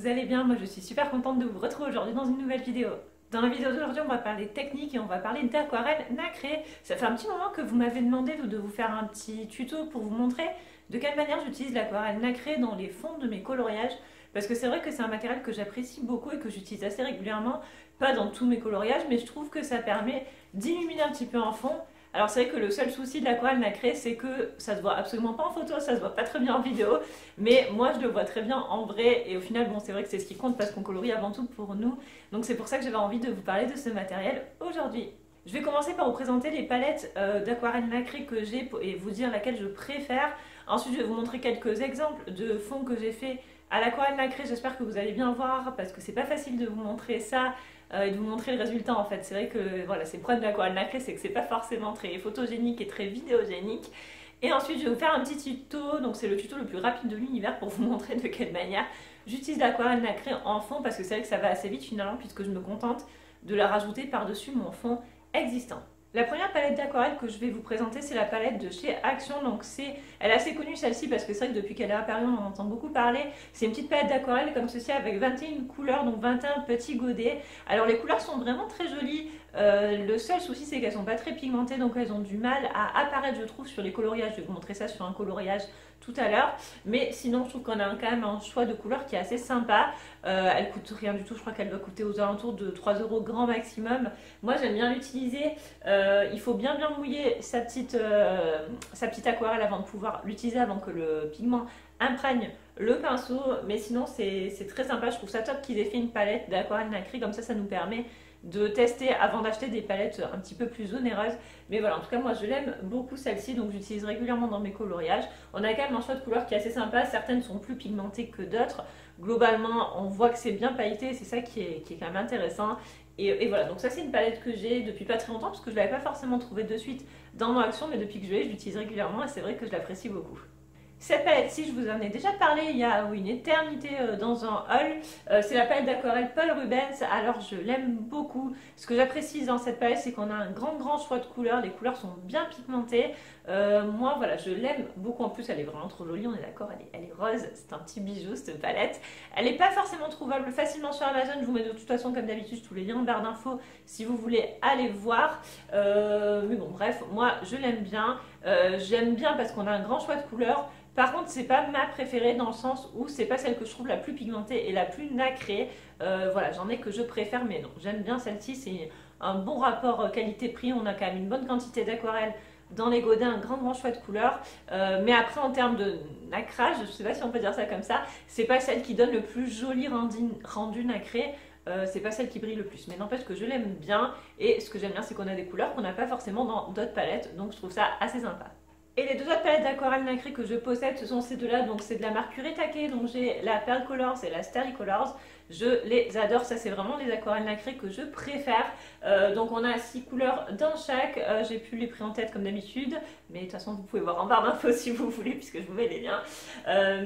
vous allez bien. Moi je suis super contente de vous retrouver aujourd'hui dans une nouvelle vidéo. Dans la vidéo d'aujourd'hui on va parler technique et on va parler d'aquarelle nacrée. Ça fait un petit moment que vous m'avez demandé de vous faire un petit tuto pour vous montrer de quelle manière j'utilise l'aquarelle nacrée dans les fonds de mes coloriages. Parce que c'est vrai que c'est un matériel que j'apprécie beaucoup et que j'utilise assez régulièrement. Pas dans tous mes coloriages, mais je trouve que ça permet d'illuminer un petit peu un fond. Alors c'est vrai que le seul souci de l'aquarelle nacrée, c'est que ça se voit absolument pas en photo, ça se voit pas très bien en vidéo, mais moi je le vois très bien en vrai, et au final bon c'est vrai que c'est ce qui compte parce qu'on colorie avant tout pour nous, donc c'est pour ça que j'avais envie de vous parler de ce matériel aujourd'hui. Je vais commencer par vous présenter les palettes d'aquarelle nacrée que j'ai et vous dire laquelle je préfère. Ensuite je vais vous montrer quelques exemples de fonds que j'ai fait à l'aquarelle nacrée, j'espère que vous allez bien voir parce que c'est pas facile de vous montrer ça et de vous montrer le résultat en fait. C'est vrai que voilà, c'est le problème de l'aquarelle nacrée, c'est que c'est pas forcément très photogénique et très vidéogénique. Et ensuite je vais vous faire un petit tuto, donc c'est le tuto le plus rapide de l'univers pour vous montrer de quelle manière j'utilise l'aquarelle nacrée en fond, parce que c'est vrai que ça va assez vite finalement puisque je me contente de la rajouter par-dessus mon fond existant. La première palette d'aquarelle que je vais vous présenter, c'est la palette de chez Action. Donc elle est assez connue celle-ci parce que c'est vrai que depuis qu'elle est apparue, on en entend beaucoup parler. C'est une petite palette d'aquarelle comme ceci avec 21 couleurs, donc 21 petits godets. Alors les couleurs sont vraiment très jolies. Le seul souci, c'est qu'elles sont pas très pigmentées, donc elles ont du mal à apparaître, je trouve, sur les coloriages. Je vais vous montrer ça sur un coloriage tout à l'heure, mais sinon je trouve qu'on a quand même un choix de couleurs qui est assez sympa. Elle coûte rien du tout, je crois qu'elle doit coûter aux alentours de 3 € grand maximum. Moi j'aime bien l'utiliser, il faut bien mouiller sa petite aquarelle avant de pouvoir l'utiliser, avant que le pigment imprègne le pinceau, mais sinon c'est très sympa. Je trouve ça top qu'ils aient fait une palette d'aquarelle nacrée, comme ça nous permet de tester avant d'acheter des palettes un petit peu plus onéreuses. Mais voilà, en tout cas moi je l'aime beaucoup celle-ci, donc j'utilise régulièrement dans mes coloriages. On a quand même un choix de couleurs qui est assez sympa, certaines sont plus pigmentées que d'autres. Globalement on voit que c'est bien pailleté, c'est ça qui est quand même intéressant. Et voilà, donc ça c'est une palette que j'ai depuis pas très longtemps parce que je ne l'avais pas forcément trouvée de suite dans mon Action, mais depuis que je l'ai, je l'utilise régulièrement et c'est vrai que je l'apprécie beaucoup. Cette palette-ci, je vous en ai déjà parlé il y a une éternité dans un haul. C'est la palette d'aquarelle Paul Rubens. Alors je l'aime beaucoup. Ce que j'apprécie dans cette palette, c'est qu'on a un grand choix de couleurs. Les couleurs sont bien pigmentées. Moi voilà, je l'aime beaucoup. En plus elle est vraiment trop jolie, on est d'accord, elle est rose. C'est un petit bijou cette palette. Elle n'est pas forcément trouvable facilement sur Amazon. Je vous mets de toute façon comme d'habitude tous les liens en barre d'infos si vous voulez aller voir. Mais bon bref, moi je l'aime bien. J'aime bien parce qu'on a un grand choix de couleurs. Par contre, c'est pas ma préférée dans le sens où c'est pas celle que je trouve la plus pigmentée et la plus nacrée. Voilà, j'en ai que je préfère, mais non, j'aime bien celle-ci. C'est un bon rapport qualité-prix. On a quand même une bonne quantité d'aquarelle dans les godets, un grand choix de couleurs. Mais après, en termes de nacrage, je sais pas si on peut dire ça comme ça, c'est pas celle qui donne le plus joli rendu nacré. C'est pas celle qui brille le plus, mais n'empêche que je l'aime bien. Et ce que j'aime bien, c'est qu'on a des couleurs qu'on n'a pas forcément dans d'autres palettes, donc je trouve ça assez sympa. Et les deux autres palettes d'aquarelle nacrée que je possède, ce sont ces deux-là. Donc c'est de la marque Kuretake, donc j'ai la Pearl Colors et la Starry Colors. Je les adore, ça c'est vraiment les aquarelles nacrées que je préfère. Donc on a 6 couleurs dans chaque. J'ai plus les prix en tête comme d'habitude, mais de toute façon vous pouvez voir en barre d'infos si vous voulez, puisque je vous mets les liens.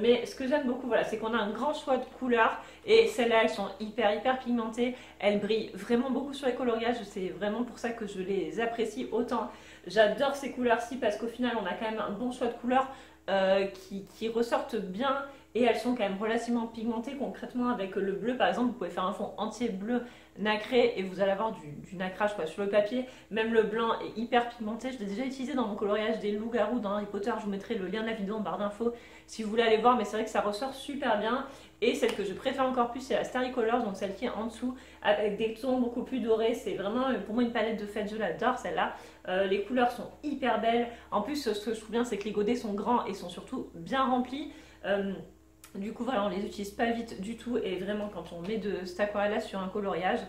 Mais ce que j'aime beaucoup, voilà, c'est qu'on a un grand choix de couleurs. Et celles-là, elles sont hyper pigmentées. Elles brillent vraiment beaucoup sur les coloriages. C'est vraiment pour ça que je les apprécie autant. J'adore ces couleurs-ci parce qu'au final, on a quand même un bon choix de couleurs qui ressortent bien. Et elles sont quand même relativement pigmentées. Concrètement, avec le bleu, par exemple, vous pouvez faire un fond entier bleu nacré et vous allez avoir du nacrage quoi, sur le papier. Même le blanc est hyper pigmenté. Je l'ai déjà utilisé dans mon coloriage des loups-garous dans Harry Potter. Je vous mettrai le lien de la vidéo en barre d'infos si vous voulez aller voir. Mais c'est vrai que ça ressort super bien. Et celle que je préfère encore plus, c'est la Starry Colors, donc celle qui est en dessous, avec des tons beaucoup plus dorés. C'est vraiment pour moi une palette de fête, je l'adore celle-là. Les couleurs sont hyper belles. En plus, ce que je trouve bien, c'est que les godets sont grands et sont surtout bien remplis. Du coup, voilà, on les utilise pas vite du tout. Et vraiment, quand on met de cette aquarelle-là sur un coloriage,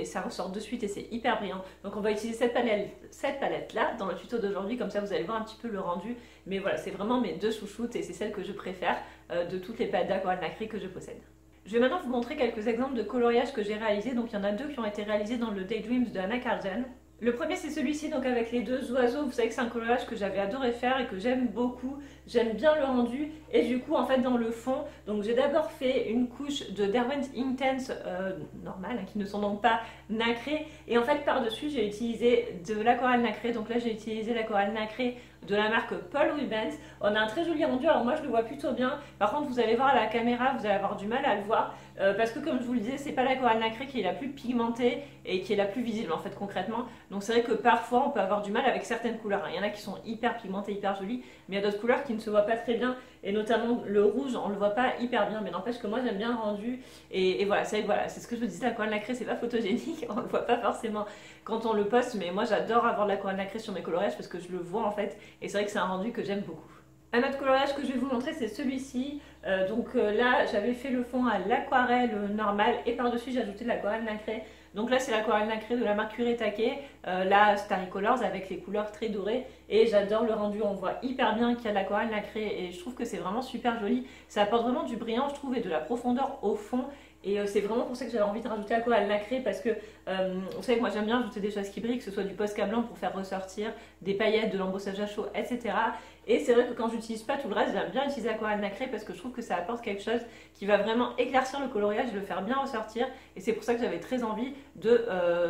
ça ressort de suite et c'est hyper brillant. Donc on va utiliser cette palette-là dans le tuto d'aujourd'hui. Comme ça, vous allez voir un petit peu le rendu. Mais voilà, c'est vraiment mes deux chouchoutes et c'est celle que je préfère de toutes les palettes d'aquarelle nacrée que je possède. Je vais maintenant vous montrer quelques exemples de coloriage que j'ai réalisés. Donc il y en a deux qui ont été réalisés dans le Daydreams de Anna Carlsen. Le premier c'est celui-ci, donc avec les deux oiseaux. Vous savez que c'est un coloriage que j'avais adoré faire et que j'aime beaucoup. J'aime bien le rendu et du coup en fait dans le fond, donc j'ai d'abord fait une couche de Derwent Intense normale, qui ne sont donc pas nacrées. Et en fait par dessus j'ai utilisé de l'aquarelle nacrée. Donc là j'ai utilisé l'aquarelle nacrée de la marque Paul Rubens. On a un très joli rendu, alors moi je le vois plutôt bien. Par contre vous allez voir à la caméra, vous allez avoir du mal à le voir parce que comme je vous le disais, c'est pas l'aquarelle nacrée qui est la plus pigmentée et qui est la plus visible en fait concrètement. Donc c'est vrai que parfois on peut avoir du mal avec certaines couleurs. Il y en a qui sont hyper pigmentées, hyper jolies, mais il y a d'autres couleurs qui ne se voient pas très bien et notamment le rouge, on le voit pas hyper bien, mais n'empêche que moi j'aime bien le rendu et voilà, c'est ce que je vous disais, l'aquarelle nacrée c'est pas photogénique, on le voit pas forcément quand on le poste, mais moi j'adore avoir de l'aquarelle nacrée sur mes coloriages parce que je le vois en fait et c'est vrai que c'est un rendu que j'aime beaucoup. Un autre coloriage que je vais vous montrer, c'est celui-ci. Là, j'avais fait le fond à l'aquarelle normale et par-dessus, j'ai ajouté de l'aquarelle nacrée. Donc là, c'est l'aquarelle nacrée de la marque Kuretake, la Starry Colors avec les couleurs très dorées. Et j'adore le rendu, on voit hyper bien qu'il y a de l'aquarelle nacrée et je trouve que c'est vraiment super joli. Ça apporte vraiment du brillant, je trouve, et de la profondeur au fond. Et c'est vraiment pour ça que j'avais envie de rajouter l'aquarelle nacrée parce que vous savez que moi j'aime bien ajouter des choses qui brillent, que ce soit du Posca blanc pour faire ressortir des paillettes, de l'embossage à chaud, etc. Et c'est vrai que quand j'utilise pas tout le reste, j'aime bien utiliser l'aquarelle nacrée parce que je trouve que ça apporte quelque chose qui va vraiment éclaircir le coloriage et le faire bien ressortir. Et c'est pour ça que j'avais très envie de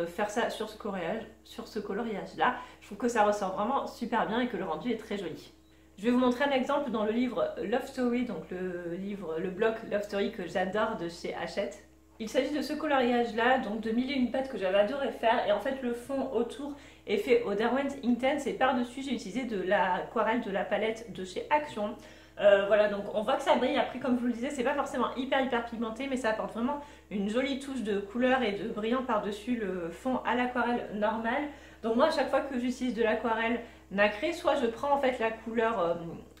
faire ça sur ce coloriage là. Je trouve que ça ressort vraiment super bien et que le rendu est très joli. Je vais vous montrer un exemple dans le livre Love Story, donc le bloc Love Story que j'adore de chez Hachette. Il s'agit de ce coloriage là, donc de Mille et une pattes que j'avais adoré faire, et en fait le fond autour est fait au Derwent Intense et par-dessus j'ai utilisé de l'aquarelle de la palette de chez Action. Voilà, donc on voit que ça brille. Après, comme je vous le disais, c'est pas forcément hyper pigmenté, mais ça apporte vraiment une jolie touche de couleur et de brillant par-dessus le fond à l'aquarelle normale. Donc moi, à chaque fois que j'utilise de l'aquarelle nacrée, soit je prends en fait la couleur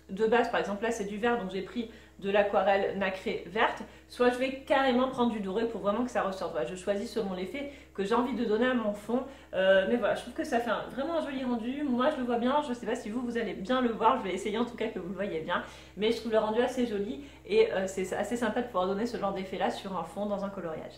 de base, par exemple là c'est du vert, donc j'ai pris de l'aquarelle nacrée verte, soit je vais carrément prendre du doré pour vraiment que ça ressorte. Voilà, je choisis selon l'effet que j'ai envie de donner à mon fond, mais voilà, je trouve que ça fait vraiment un joli rendu. Moi je le vois bien, je ne sais pas si vous allez bien le voir, je vais essayer en tout cas que vous le voyez bien, mais je trouve le rendu assez joli et c'est assez sympa de pouvoir donner ce genre d'effet là sur un fond dans un coloriage.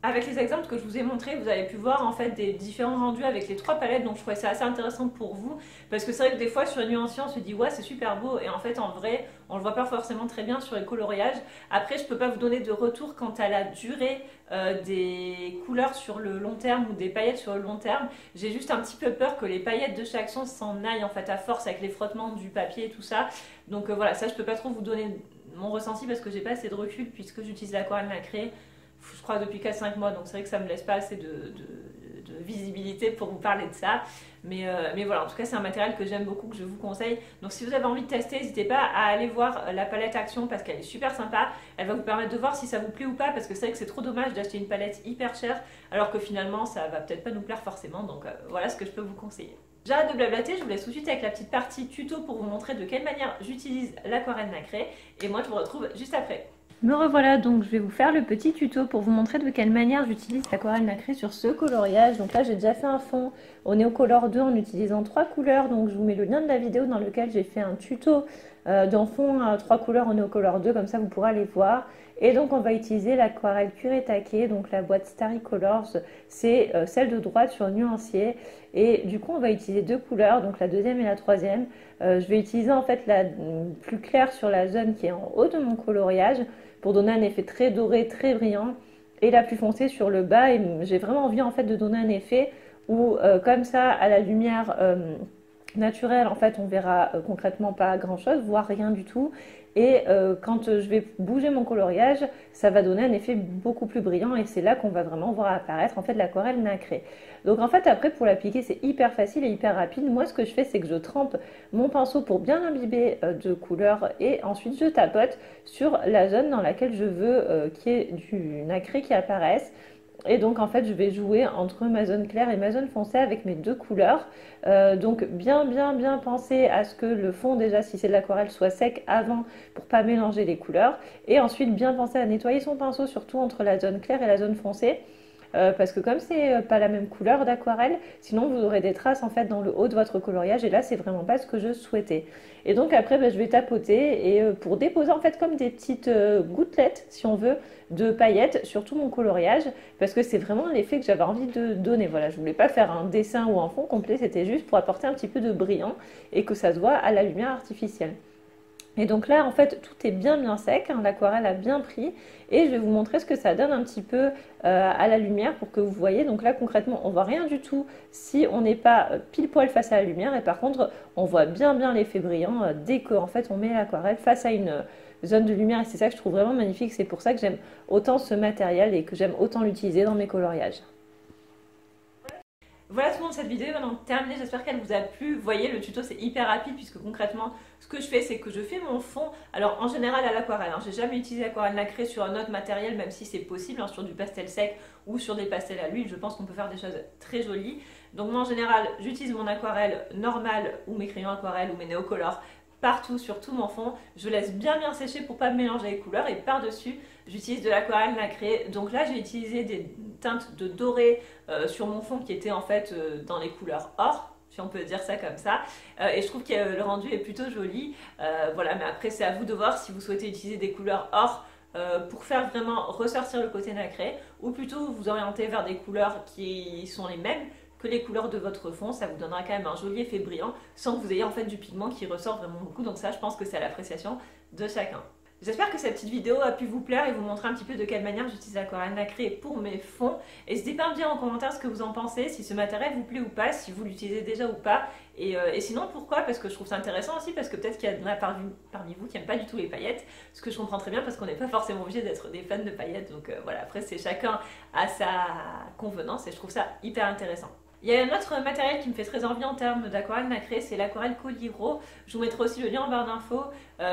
Avec les exemples que je vous ai montrés, vous avez pu voir en fait des différents rendus avec les 3 palettes, donc je trouvais ça assez intéressant pour vous, parce que c'est vrai que des fois sur une nuancier on se dit ouais c'est super beau, et en fait en vrai on le voit pas forcément très bien sur les coloriages. Après je peux pas vous donner de retour quant à la durée des couleurs sur le long terme ou des paillettes sur le long terme. J'ai juste un petit peu peur que les paillettes de chaque son s'en aillent en fait à force avec les frottements du papier et tout ça, donc voilà, ça je peux pas trop vous donner mon ressenti parce que j'ai pas assez de recul puisque j'utilise l'aquarelle nacrée, je crois depuis 4-5 mois, donc c'est vrai que ça me laisse pas assez de visibilité pour vous parler de ça, mais voilà, en tout cas c'est un matériel que j'aime beaucoup, que je vous conseille. Donc si vous avez envie de tester, n'hésitez pas à aller voir la palette Action parce qu'elle est super sympa, elle va vous permettre de voir si ça vous plaît ou pas, parce que c'est vrai que c'est trop dommage d'acheter une palette hyper chère alors que finalement ça va peut-être pas nous plaire forcément, donc voilà ce que je peux vous conseiller. J'arrête de blablater, je vous laisse tout de suite avec la petite partie tuto pour vous montrer de quelle manière j'utilise l'aquarelle nacrée, et moi je vous retrouve juste après. Me revoilà, donc je vais vous faire le petit tuto pour vous montrer de quelle manière j'utilise l'aquarelle nacrée sur ce coloriage. Donc là j'ai déjà fait un fond au Neocolor 2 en utilisant 3 couleurs, donc je vous mets le lien de la vidéo dans lequel j'ai fait un tuto d'un fond à 3 couleurs au Neocolor 2, comme ça vous pourrez aller voir. Et donc on va utiliser l'aquarelle Kuretake, donc la boîte Starry Colors, c'est celle de droite sur nuancier. Et du coup on va utiliser 2 couleurs, donc la deuxième et la troisième. Je vais utiliser en fait la plus claire sur la zone qui est en haut de mon coloriage pour donner un effet très doré, très brillant, et la plus foncée sur le bas. Et j'ai vraiment envie en fait de donner un effet où comme ça à la lumière naturelle en fait on verra concrètement pas grand chose, voire rien du tout, et quand je vais bouger mon coloriage ça va donner un effet beaucoup plus brillant, et c'est là qu'on va vraiment voir apparaître en fait l'aquarelle nacrée. Donc en fait après pour l'appliquer c'est hyper facile et hyper rapide. Moi ce que je fais c'est que je trempe mon pinceau pour bien l'imbiber de couleur, et ensuite je tapote sur la zone dans laquelle je veux qu'il y ait du nacré qui apparaisse. Et donc en fait je vais jouer entre ma zone claire et ma zone foncée avec mes 2 couleurs. Donc bien penser à ce que le fond, déjà si c'est de l'aquarelle, soit sec avant pour pas mélanger les couleurs. Et ensuite bien penser à nettoyer son pinceau, surtout entre la zone claire et la zone foncée. Parce que comme c'est pas la même couleur d'aquarelle, sinon vous aurez des traces en fait dans le haut de votre coloriage, et là c'est vraiment pas ce que je souhaitais. Et donc après je vais tapoter et pour déposer en fait comme des petites gouttelettes si on veut de paillettes sur tout mon coloriage, parce que c'est vraiment l'effet que j'avais envie de donner. Voilà, je voulais pas faire un dessin ou un fond complet, c'était juste pour apporter un petit peu de brillant et que ça se voit à la lumière artificielle. Et donc là, en fait, tout est bien sec, hein, l'aquarelle a bien pris. Et je vais vous montrer ce que ça donne un petit peu à la lumière pour que vous voyez. Donc là, concrètement, on voit rien du tout si on n'est pas pile poil face à la lumière. Et par contre, on voit bien l'effet brillant dès qu'en fait, on met l'aquarelle face à une zone de lumière. Et c'est ça que je trouve vraiment magnifique. C'est pour ça que j'aime autant ce matériel et que j'aime autant l'utiliser dans mes coloriages. Voilà tout le monde, cette vidéo est maintenant terminée, j'espère qu'elle vous a plu. Vous voyez, le tuto c'est hyper rapide puisque concrètement ce que je fais c'est que je fais mon fond, alors en général à l'aquarelle, hein. J'ai jamais utilisé l'aquarelle nacrée sur un autre matériel même si c'est possible, hein, sur du pastel sec ou sur des pastels à l'huile, je pense qu'on peut faire des choses très jolies. Donc moi en général j'utilise mon aquarelle normale ou mes crayons aquarelle ou mes néocolores partout sur tout mon fond, je laisse bien sécher pour pas me mélanger les couleurs et par dessus j'utilise de l'aquarelle nacrée. Donc là j'ai utilisé des teintes de doré sur mon fond qui était en fait dans les couleurs or, si on peut dire ça comme ça, et je trouve que le rendu est plutôt joli. Voilà, mais après c'est à vous de voir si vous souhaitez utiliser des couleurs or pour faire vraiment ressortir le côté nacré, ou plutôt vous orienter vers des couleurs qui sont les mêmes que les couleurs de votre fond. Ça vous donnera quand même un joli effet brillant sans que vous ayez en fait du pigment qui ressort vraiment beaucoup. Donc ça, je pense que c'est à l'appréciation de chacun. J'espère que cette petite vidéo a pu vous plaire et vous montrer un petit peu de quelle manière j'utilise l'aquarelle nacrée pour mes fonds. N'hésitez pas à me dire en commentaire ce que vous en pensez, si ce matériel vous plaît ou pas, si vous l'utilisez déjà ou pas. Et sinon, pourquoi? Parce que je trouve ça intéressant aussi, parce que peut-être qu'il y en a parmi vous qui n'aiment pas du tout les paillettes, ce que je comprends très bien parce qu'on n'est pas forcément obligé d'être des fans de paillettes. Donc voilà, après c'est chacun à sa convenance et je trouve ça hyper intéressant. Il y a un autre matériel qui me fait très envie en termes d'aquarelle nacrée, c'est l'aquarelle Coliro. Je vous mettrai aussi le lien en barre d'infos.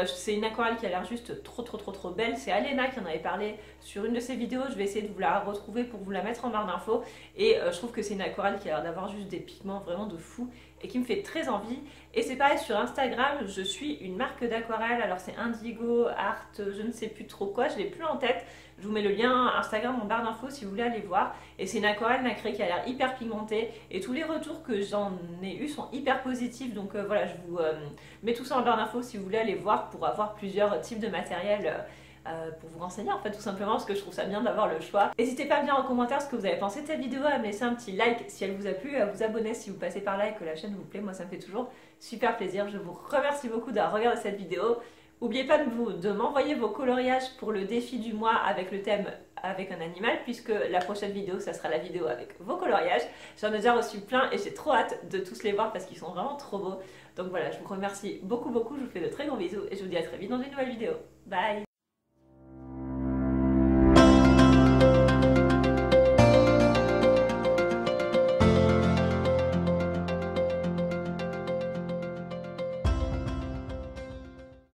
C'est une aquarelle qui a l'air juste trop belle. C'est Alena qui en avait parlé sur une de ses vidéos. Je vais essayer de vous la retrouver pour vous la mettre en barre d'infos. Et je trouve que c'est une aquarelle qui a l'air d'avoir juste des pigments vraiment de fou et qui me fait très envie. Et c'est pareil sur Instagram, je suis une marque d'aquarelle, alors c'est Indigo Art, je ne sais plus trop quoi, je l'ai plus en tête. Je vous mets le lien Instagram en barre d'infos si vous voulez aller voir. Et c'est une aquarelle nacrée qui a l'air hyper pigmentée. Et tous les retours que j'en ai eu sont hyper positifs. Donc voilà, je vous mets tout ça en barre d'infos si vous voulez aller voir pour avoir plusieurs types de matériel. Pour vous renseigner en fait tout simplement parce que je trouve ça bien d'avoir le choix. N'hésitez pas à me dire en commentaire ce que vous avez pensé de cette vidéo, à me laisser un petit like si elle vous a plu, à vous abonner si vous passez par là et que la chaîne vous plaît, moi ça me fait toujours super plaisir. Je vous remercie beaucoup d'avoir regardé cette vidéo. N'oubliez pas de m'envoyer vos coloriages pour le défi du mois avec le thème avec un animal, puisque la prochaine vidéo ça sera la vidéo avec vos coloriages. J'en ai déjà reçu plein et j'ai trop hâte de tous les voir parce qu'ils sont vraiment trop beaux. Donc voilà, je vous remercie beaucoup, je vous fais de très gros bisous et je vous dis à très vite dans une nouvelle vidéo. Bye!